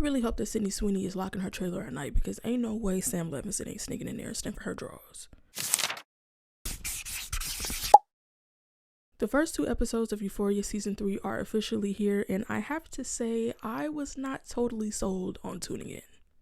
really hope that Sydney Sweeney is locking her trailer at night, because ain't no way Sam Levinson ain't sneaking in there and sniffing her drawers. The first 2 episodes of Euphoria Season 3 are officially here, and I have to say I was not totally sold on tuning in.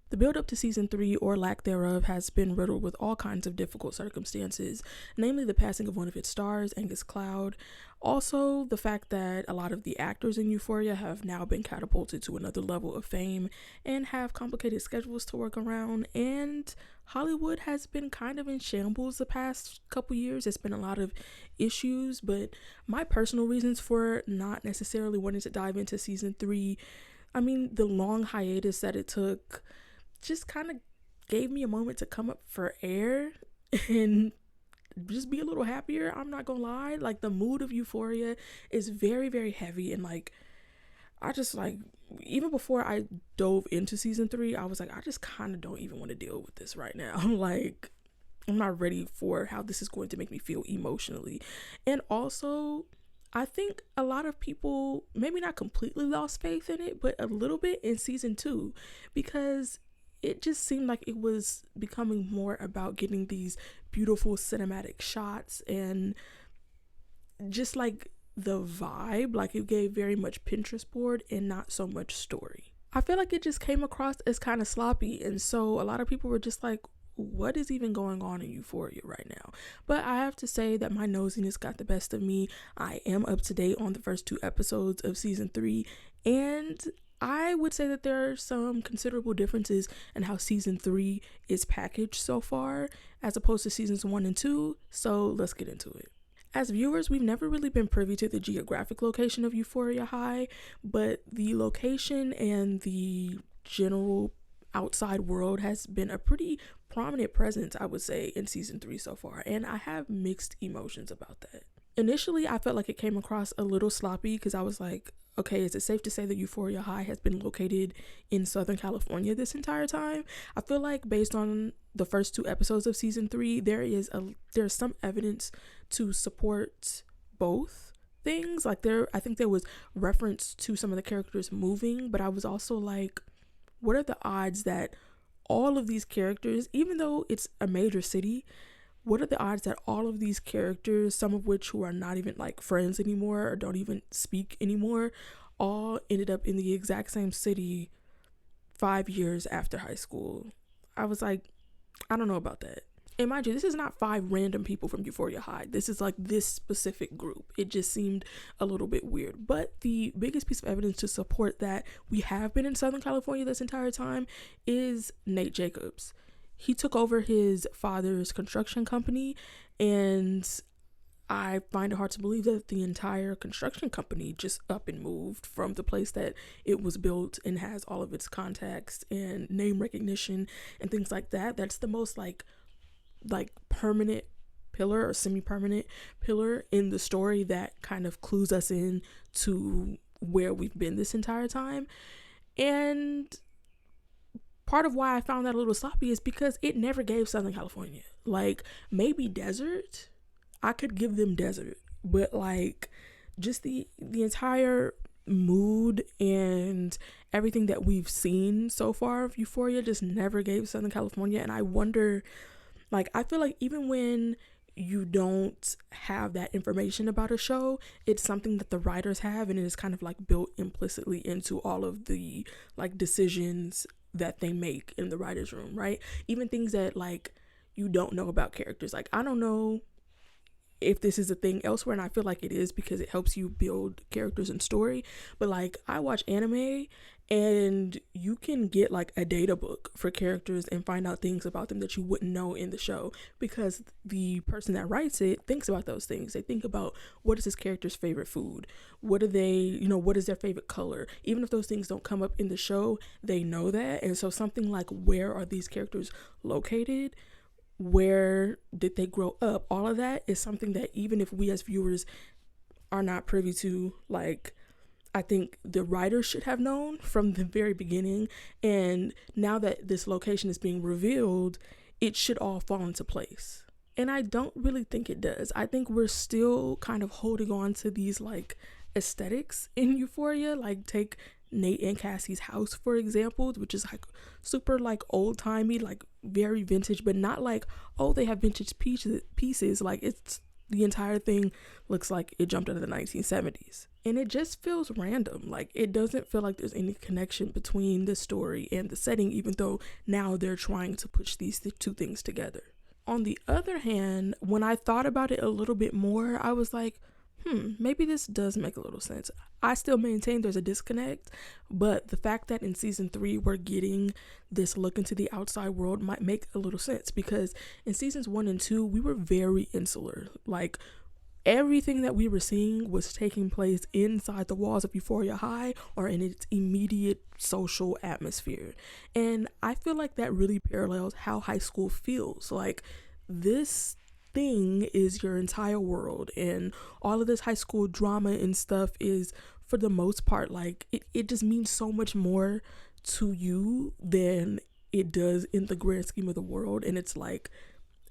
The build up to Season 3, or lack thereof, has been riddled with all kinds of difficult circumstances, namely the passing of one of its stars, Angus Cloud. Also, the fact that a lot of the actors in Euphoria have now been catapulted to another level of fame and have complicated schedules to work around, and Hollywood has been kind of in shambles the past couple years. It's been a lot of issues, but my personal reasons for not necessarily wanting to dive into Season 3, the long hiatus that it took just kind of gave me a moment to come up for air and just be a little happier. I'm not gonna lie, like, the mood of Euphoria is very, very heavy, and I just even before I dove into Season 3, I was like, I just kind of don't even want to deal with this right now. I'm not ready for how this is going to make me feel emotionally. And also, I think a lot of people maybe not completely lost faith in it, but a little bit in Season 2, because it just seemed like it was becoming more about getting these beautiful cinematic shots and just the vibe. It gave very much Pinterest board and not so much story. I feel like it just came across as kind of sloppy, and so a lot of people were just like, what is even going on in Euphoria right now? But I have to say that my nosiness got the best of me. I am up to date on the first 2 episodes of Season 3, and I would say that there are some considerable differences in how Season 3 is packaged so far as opposed to Seasons 1 and 2, so let's get into it. As viewers, we've never really been privy to the geographic location of Euphoria High, but the location and the general outside world has been a pretty prominent presence, I would say, in Season 3 so far, and I have mixed emotions about that. Initially, I felt like it came across a little sloppy because I was like, okay, is it safe to say that Euphoria High has been located in Southern California this entire time? I feel like based on the first 2 episodes of Season 3, there's some evidence to support both things. I think there was reference to some of the characters moving, but I was also like, what are the odds that all of these characters, even though it's a major city, what are the odds that all of these characters, some of which who are not even friends anymore or don't even speak anymore, all ended up in the exact same city 5 years after high school? I was like, I don't know about that. And mind you, this is not 5 random people from Euphoria High. This is this specific group. It just seemed a little bit weird. But the biggest piece of evidence to support that we have been in Southern California this entire time is Nate Jacobs. He took over his father's construction company, and I find it hard to believe that the entire construction company just up and moved from the place that it was built and has all of its contacts and name recognition and things like that. That's the most permanent pillar or semi-permanent pillar in the story that kind of clues us in to where we've been this entire time. And part of why I found that a little sloppy is because it never gave Southern California. Maybe desert, I could give them desert, but just the entire mood and everything that we've seen so far of Euphoria just never gave Southern California. And I wonder, I feel like even when you don't have that information about a show, it's something that the writers have, and it is kind of built implicitly into all of the decisions that they make in the writer's room, right? Even things that you don't know about characters. I don't know if this is a thing elsewhere, and I feel like it is because it helps you build characters and story, but I watch anime, and you can get a data book for characters and find out things about them that you wouldn't know in the show, because the person that writes it thinks about those things. They think about, what is this character's favorite food, what are they, what is their favorite color. Even if those things don't come up in the show, they know that. And so something like, where are these characters located, where did they grow up, all of that is something that even if we as viewers are not privy to, I think the writers should have known from the very beginning. And now that this location is being revealed, it should all fall into place. And I don't really think it does. I think we're still kind of holding on to these aesthetics in Euphoria. Take Nate and Cassie's house, for example, which is like super like old-timey, like very vintage, but not like, oh, they have vintage pieces. Like, it's the entire thing looks like it jumped out of the 1970s. And it just feels random. Like, it doesn't feel like there's any connection between the story and the setting, even though now they're trying to push these two things together. On the other hand, when I thought about it a little bit more, I was like, maybe this does make a little sense. I still maintain there's a disconnect, but the fact that in season 3 we're getting this look into the outside world might make a little sense, because in seasons 1 and 2 we were very insular. Like, everything that we were seeing was taking place inside the walls of Euphoria High or in its immediate social atmosphere. And I feel like that really parallels how high school feels. Like, this thing is your entire world, and all of this high school drama and stuff is, for the most part, like, it just means so much more to you than it does in the grand scheme of the world. And it's like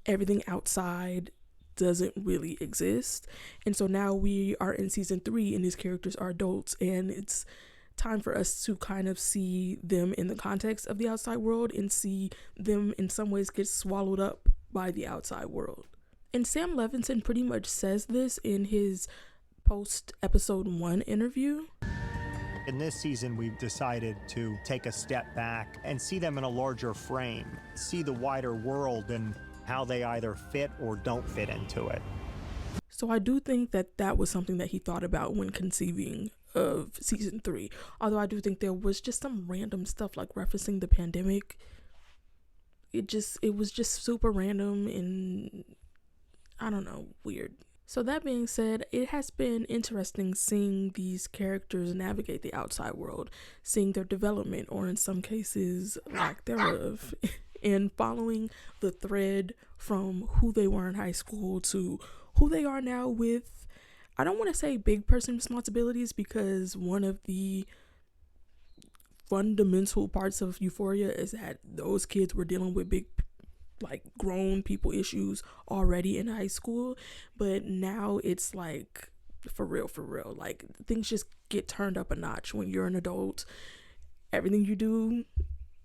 everything outside doesn't really exist. And so now we are in season 3 and these characters are adults, and it's time for us to kind of see them in the context of the outside world and see them in some ways get swallowed up by the outside world. And Sam Levinson pretty much says this in his post episode 1 interview. In this season, we've decided to take a step back and see them in a larger frame, see the wider world and how they either fit or don't fit into it. So I do think that that was something that he thought about when conceiving of season 3. Although I do think there was just some random stuff like referencing the pandemic. It was just super random and, I don't know, weird. So that being said, it has been interesting seeing these characters navigate the outside world, seeing their development, or in some cases, lack thereof, and following the thread from who they were in high school to who they are now with, I don't want to say big person responsibilities, because one of the fundamental parts of Euphoria is that those kids were dealing with big, like, grown people issues already in high school, but now it's like for real, like, things just get turned up a notch when you're an adult. Everything you do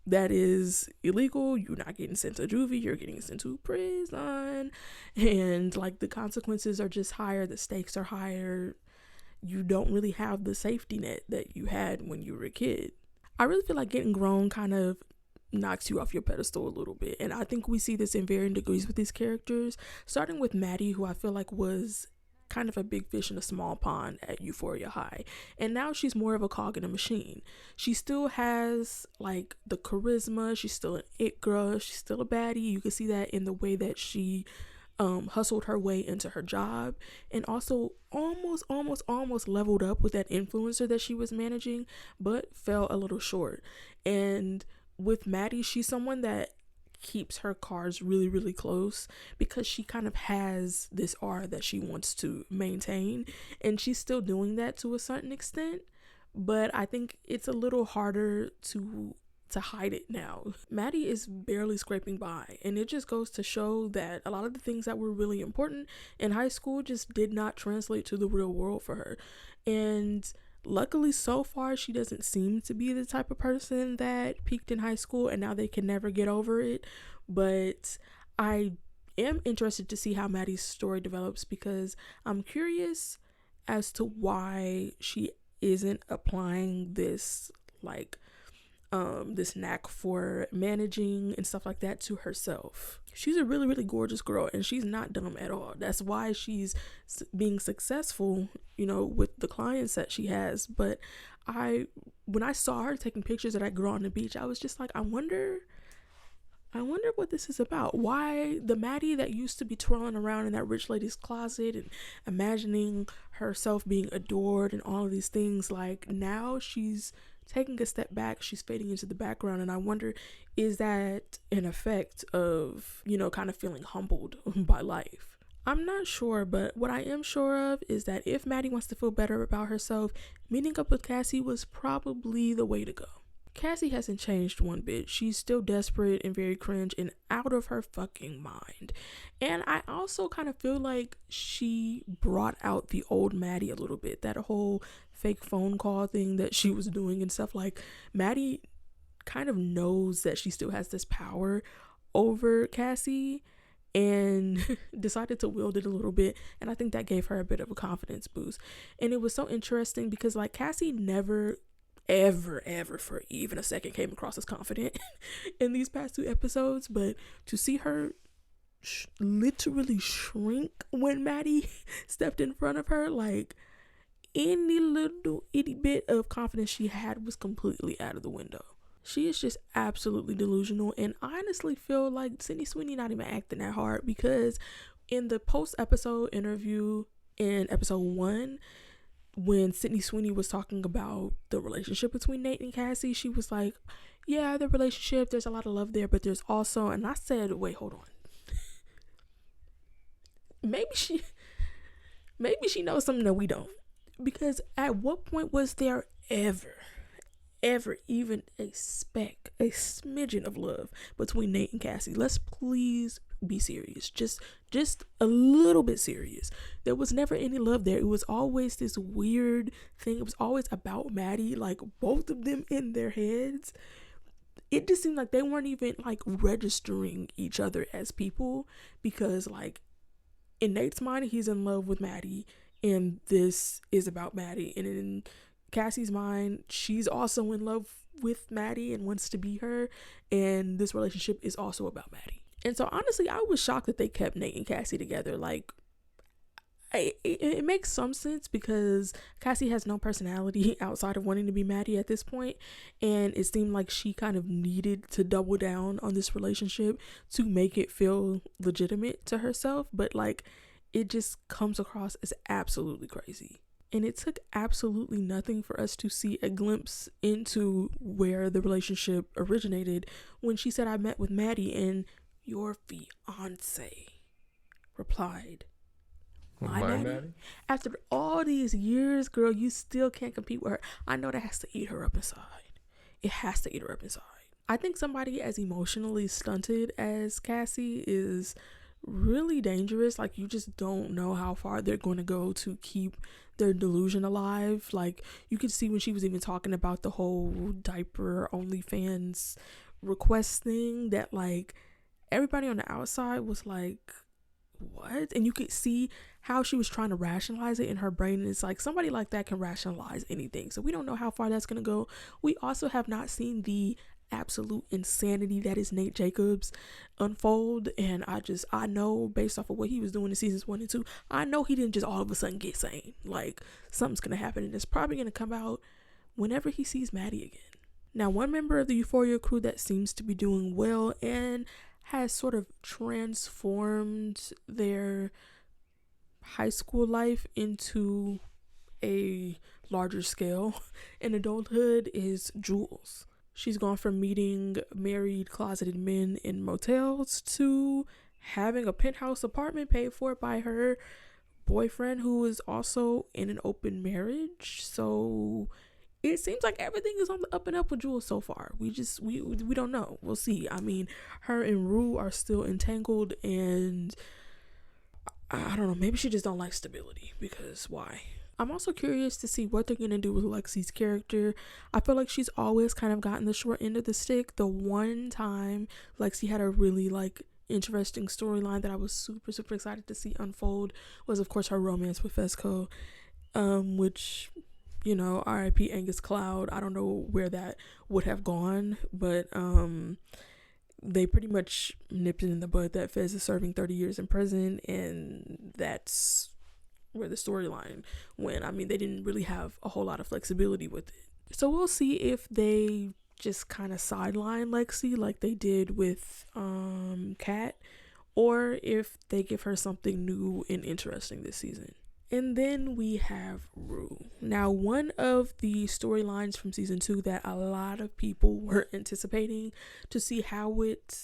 that is illegal, you're not getting sent to juvie, you're getting sent to prison, and like the consequences are just higher, the stakes are higher. You don't really have the safety net that you had when you were a kid. I really feel like getting grown kind of knocks you off your pedestal a little bit, and I think we see this in varying degrees with these characters, starting with Maddie, who I feel like was kind of a big fish in a small pond at Euphoria High, and now she's more of a cog in a machine. She still has like the charisma, she's still an it girl, she's still a baddie. You can see that in the way that she hustled her way into her job, and also almost leveled up with that influencer that she was managing, but fell a little short. And with Maddie, she's someone that keeps her cards really close, because she kind of has this aura that she wants to maintain, and she's still doing that to a certain extent, but I think it's a little harder to hide it now. Maddie is barely scraping by, and it just goes to show that a lot of the things that were really important in high school just did not translate to the real world for her. And luckily, so far, she doesn't seem to be the type of person that peaked in high school and now they can never get over it. But I am interested to see how Maddie's story develops, because I'm curious as to why she isn't applying this, like, this knack for managing and stuff like that to herself. She's a really gorgeous girl, and she's not dumb at all. That's why she's being successful, with the clients that she has. But when I saw her taking pictures of that girl on the beach, I was just like, I wonder what this is about. Why the Maddie that used to be twirling around in that rich lady's closet and imagining herself being adored and all of these things, like, now she's taking a step back, she's fading into the background. And I wonder, is that an effect of, kind of feeling humbled by life? I'm not sure, but what I am sure of is that if Maddie wants to feel better about herself, meeting up with Cassie was probably the way to go. Cassie hasn't changed one bit. She's still desperate and very cringe and out of her fucking mind. And I also kind of feel like she brought out the old Maddie a little bit. That whole fake phone call thing that she was doing and stuff. Like, Maddie kind of knows that she still has this power over Cassie and decided to wield it a little bit, and I think that gave her a bit of a confidence boost. And it was so interesting because, like, Cassie never ever for even a second came across as confident in these past 2 episodes, but to see her literally shrink when Maddie stepped in front of her, like, any little itty bit of confidence she had was completely out of the window. She is just absolutely delusional, and I honestly feel like Sydney Sweeney not even acting that hard, because in the post-episode interview in episode 1, when Sydney Sweeney was talking about the relationship between Nate and Cassie, she was like, yeah, the relationship, there's a lot of love there, but there's also, and I said, wait, hold on. maybe she knows something that we don't. Because at what point was there ever even a smidgen of love between Nate and Cassie? Let's please be serious. Just a little bit serious. There was never any love there. It was always this weird thing. It was always about Maddie, like, both of them in their heads. It just seemed like they weren't even, like, registering each other as people, because, like, in Nate's mind, he's in love with Maddie, and this is about Maddie. And in Cassie's mind, she's also in love with Maddie and wants to be her, and this relationship is also about Maddie. And so honestly, I was shocked that they kept Nate and Cassie together. Like, it makes some sense because Cassie has no personality outside of wanting to be Maddie at this point, and it seemed like she kind of needed to double down on this relationship to make it feel legitimate to herself. But, like, it just comes across as absolutely crazy. And it took absolutely nothing for us to see a glimpse into where the relationship originated when she said, I met with Maddie, and your fiance replied, my Maddie? After all these years, girl, you still can't compete with her. I know that has to eat her up inside. It has to eat her up inside. I think somebody as emotionally stunted as Cassie is really dangerous. Like, you just don't know how far they're going to go to keep their delusion alive. Like, you could see when she was even talking about the whole diaper OnlyFans request thing, that, like, everybody on the outside was like, what? And you could see how she was trying to rationalize it in her brain, and it's like, somebody like that can rationalize anything. So we don't know how far that's gonna go. We also have not seen the absolute insanity that is Nate Jacobs unfold, and I know based off of what he was doing in seasons 1 and 2, I know he didn't just all of a sudden get sane. Like, something's gonna happen, and it's probably gonna come out whenever he sees Maddie again. Now, one member of the Euphoria crew that seems to be doing well and has sort of transformed their high school life into a larger scale in adulthood is Jules. She's gone from meeting married closeted men in motels to having a penthouse apartment paid for by her boyfriend, who is also in an open marriage. So it seems like everything is on the up and up with Jules so far. We don't know. We'll see. I mean, her and Rue are still entangled, and I don't know, maybe she just don't like stability, because why? I'm also curious to see what they're going to do with Lexi's character. I feel like she's always kind of gotten the short end of the stick. The one time Lexi had a really, like, interesting storyline that I was super excited to see unfold was, of course, her romance with Fesco, which, you know, R.I.P. Angus Cloud. I don't know where that would have gone, but they pretty much nipped it in the bud that Fez is serving 30 years in prison, and that's where the storyline went. I mean, they didn't really have a whole lot of flexibility with it. So we'll see if they just kind of sideline Lexi like they did with Kat, or if they give her something new and interesting this season. And then we have Rue. Now, one of the storylines from season 2 that a lot of people were anticipating to see how it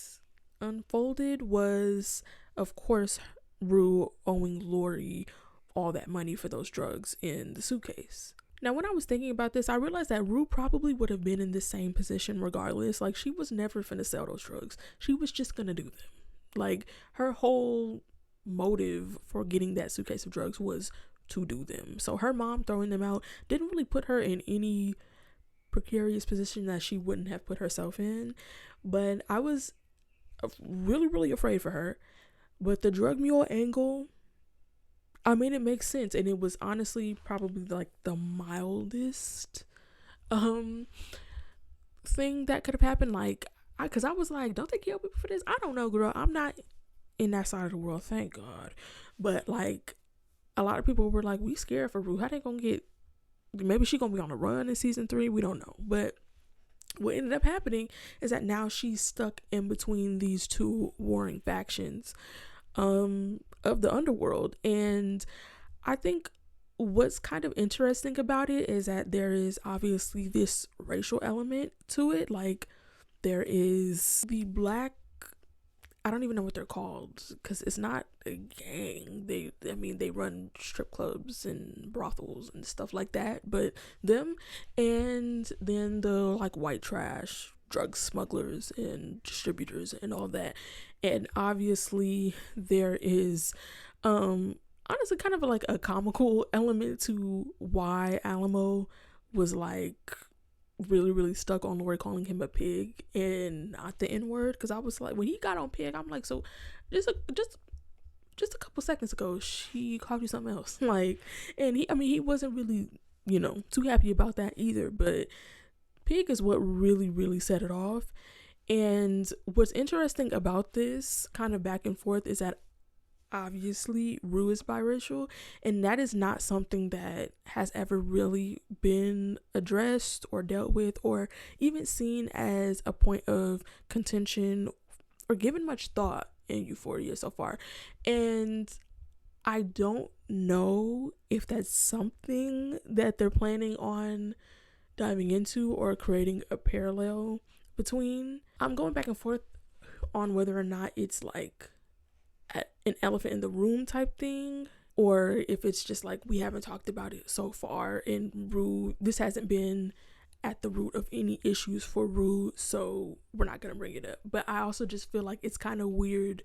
unfolded was, of course, Rue owing Lori all that money for those drugs in the suitcase. Now, when I was thinking about this, I realized that Rue probably would have been in the same position regardless. Like, she was never finna sell those drugs. She was just gonna do them. Like, her whole motive for getting that suitcase of drugs was to do them. So her mom throwing them out didn't really put her in any precarious position that she wouldn't have put herself in. But I was really, really afraid for her. But the drug mule angle, I mean, it makes sense. And it was honestly probably like the mildest thing that could have happened. Like, because I was like, don't they kill people for this? I don't know, girl. I'm not in that side of the world, thank God. But like, a lot of people were like, we scared for Rue. How they gonna get, maybe she gonna be on a run in season 3, we don't know. But what ended up happening is that now she's stuck in between these two warring factions of the underworld. And I think what's kind of interesting about it is that there is obviously this racial element to it. Like, there is the black, I don't even know what they're called, because it's not a gang. They run strip clubs and brothels and stuff like that. But them, and then the like white trash drug smugglers and distributors and all that. And obviously there is honestly kind of like a comical element to why Alamo was like really, really stuck on Lori calling him a pig and not the N-word. Because I was like, when he got on pig, I'm like, so just a couple seconds ago she called you something else. Like, and he wasn't really, too happy about that either. But pig is what really, really set it off. And what's interesting about this kind of back and forth is that obviously Rue is biracial, and that is not something that has ever really been addressed or dealt with or even seen as a point of contention or given much thought in Euphoria so far. And I don't know if that's something that they're planning on diving into or creating a parallel between. I'm going back and forth on whether or not it's like an elephant in the room type thing, or if it's just like we haven't talked about it so far, and Rue, this hasn't been at the root of any issues for Rue, so we're not gonna bring it up. But I also just feel like it's kind of weird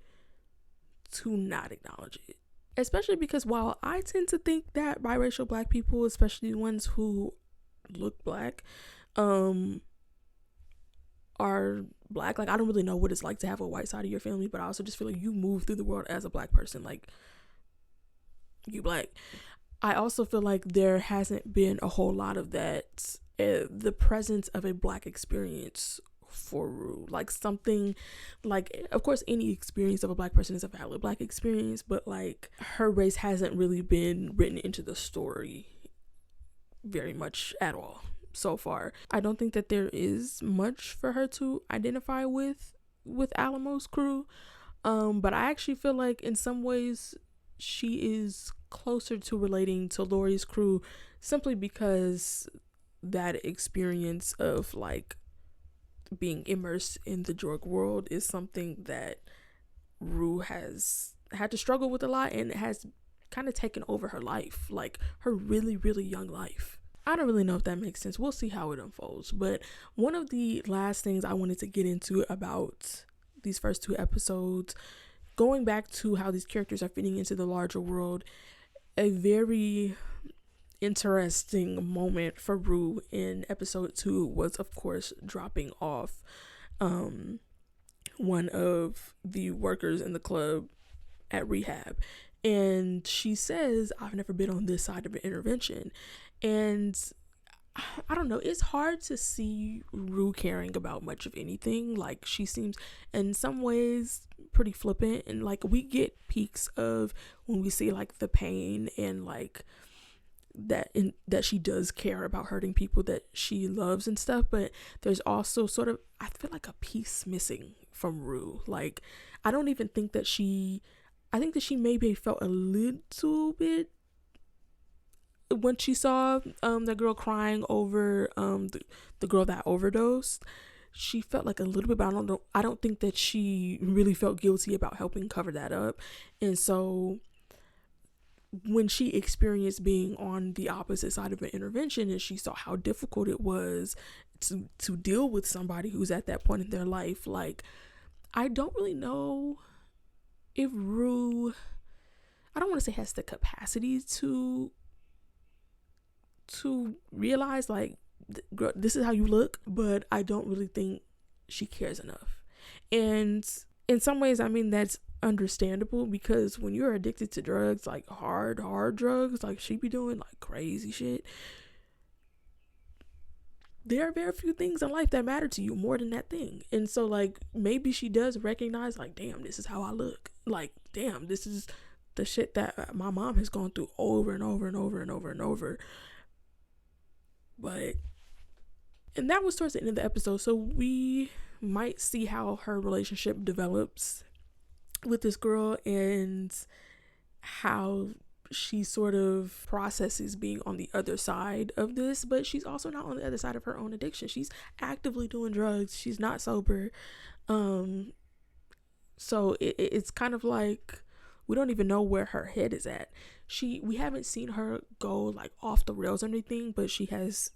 to not acknowledge it, especially because while I tend to think that biracial black people, especially ones who look black, are black, like I don't really know what it's like to have a white side of your family, but I also just feel like you move through the world as a black person, like you black. I also feel like there hasn't been a whole lot of that, the presence of a black experience for Rue, like something like, of course any experience of a black person is a valid black experience, but like her race hasn't really been written into the story very much at all so far. I don't think that there is much for her to identify with Alamo's crew, but I actually feel like in some ways she is closer to relating to Lori's crew, simply because that experience of like being immersed in the drug world is something that Rue has had to struggle with a lot, and it has kind of taken over her life, like her really, really young life. I don't really know if that makes sense. We'll see how it unfolds. But one of the last things I wanted to get into about these first 2 episodes, going back to how these characters are fitting into the larger world, a very interesting moment for Rue in episode 2 was, of course, dropping off one of the workers in the club at rehab. And she says, I've never been on this side of an intervention. And I don't know, it's hard to see Rue caring about much of anything. Like, she seems in some ways pretty flippant, and like we get peaks of when we see like the pain and like that she does care about hurting people that she loves and stuff, but there's also sort of, I feel like, a piece missing from Rue. Like, I don't even think that I think that she maybe felt a little bit when she saw the girl crying over the girl that overdosed. She felt like a little bit, but I don't think that she really felt guilty about helping cover that up. And so when she experienced being on the opposite side of an intervention, and she saw how difficult it was to deal with somebody who's at that point in their life, like, I don't really know if Rue, I don't want to say has the capacity to realize like, girl, this is how you look, but I don't really think she cares enough. And in some ways, I mean, that's understandable, because when you're addicted to drugs, like hard drugs, like she be doing like crazy shit, there are very few things in life that matter to you more than that thing. And so like, maybe she does recognize like, damn, this is how I look, like, damn, this is the shit that my mom has gone through over and over and over and over and over. But, and that was towards the end of the episode, so we might see how her relationship develops with this girl and how she sort of processes being on the other side of this. But she's also not on the other side of her own addiction. She's actively doing drugs. She's not sober. So it's kind of like, we don't even know where her head is at. We haven't seen her go like off the rails or anything, but she has,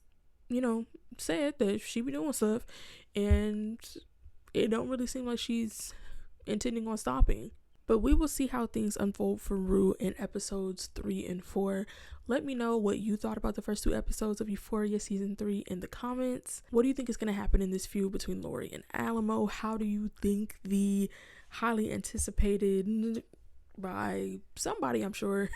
said that she be doing stuff, and it don't really seem like she's intending on stopping. But we will see how things unfold for Rue in episodes 3 and 4. Let me know what you thought about the first 2 episodes of Euphoria season 3 in the comments. What do you think is going to happen in this feud between Lori and Alamo? How do you think the highly anticipated, by somebody I'm sure,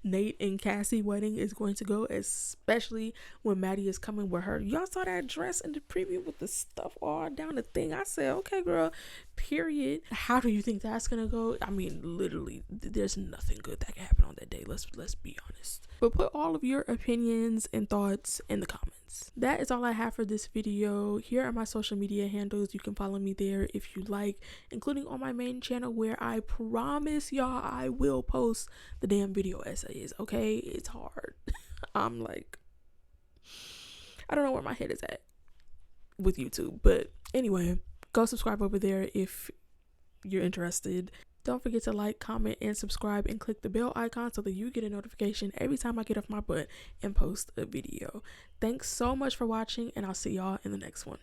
Nate and Cassie wedding is going to go, especially when Maddie is coming with her? Y'all saw that dress in the preview with the stuff all down the thing. I said, okay girl, period. How do you think that's gonna go? I mean, literally, there's nothing good that can happen on that day. Let's be honest. But put all of your opinions and thoughts in the comments. That is all I have for this video. Here are my social media handles. You can follow me there if you like, including on my main channel, where I promise y'all I will post the damn video essays. Okay, it's hard. I'm like, I don't know where my head is at with YouTube, but anyway, go subscribe over there if you're interested. Don't forget to like, comment, and subscribe, and click the bell icon so that you get a notification every time I get off my butt and post a video. Thanks so much for watching, and I'll see y'all in the next one.